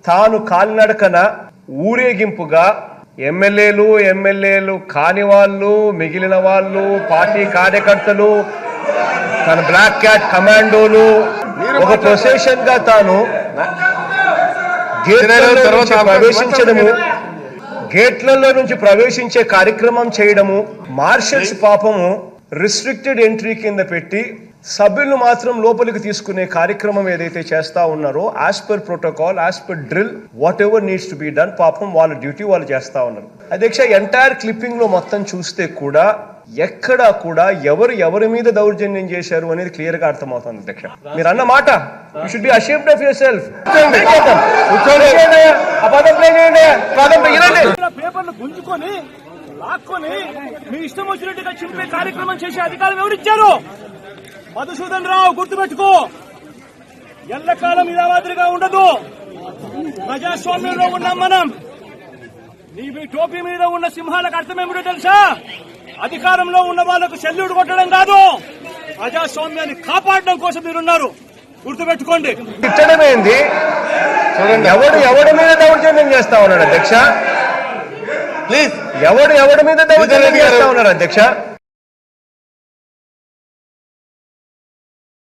తాను కాలినడకన ఊరేగింపుగా ఎమ్మెల్యేలు కాని వాళ్ళు, మిగిలిన వాళ్ళు, పార్టీ కార్యకర్తలు, తన బ్లాక్ క్యాట్ కమాండోలు ఒక ప్రొసెషన్ గా తాను గేట్లలో నుంచి ప్రవేశించే కార్యక్రమం చేయడము, మార్షల్స్ పాపము రిస్ట్రిక్టెడ్ ఎంట్రీ కింద పెట్టి సభ్యులను మాత్రం లోపలికి తీసుకునే కార్యక్రమం ఏదైతే చేస్తా ఉన్నారో as per protocol, as per drill, what ever needs to be done, పాపం వాళ్ళ డ్యూటీ వాళ్ళు చేస్తా ఉన్నారు. అధ్యక్ష, ఎంటైర్ క్లిప్పింగ్ లో మొత్తం చూస్తే కూడా ఎక్కడా కూడా ఎవరి మీద దౌర్జన్యం చేశారు అనేది క్లియర్ గా అర్థమవుతుంది. అధ్యక్ష, మీరు అన్న మాట you should be ashamed of your self. పేపర్లు గుంజుకొని లాక్కొని మీ ఇష్టం వచ్చినట్టుగా చింపే కార్యక్రమం చేసే అధికారం ఎవరిచ్చారు? మధుసూదన్ రావు, గుర్తుపెట్టుకో, ఎల్లకాలం ఇలా మాదిరిగా ఉండదు. ప్రజాస్వామ్యంలో ఉన్నాం మనం. నీ టోపీ మీద ఉన్న సింహాలకు అర్థం ఏమిటో తెలుసా? అధికారంలో ఉన్న వాళ్లకు సెల్యూట్ కొట్టడం కాదు, ప్రజాస్వామ్యాన్ని కాపాడడం కోసం మీరున్నారు. గుర్తుపెట్టుకోండి. ఇచ్చడమేంది? ఎవడి మీద దౌర్జన్యం చేస్తా ఉన్నాడు అధ్యక్ష? ప్లీజ్, ఎవడి మీద దౌర్జన్యం చేస్తా ఉన్నాడు అధ్యక్ష?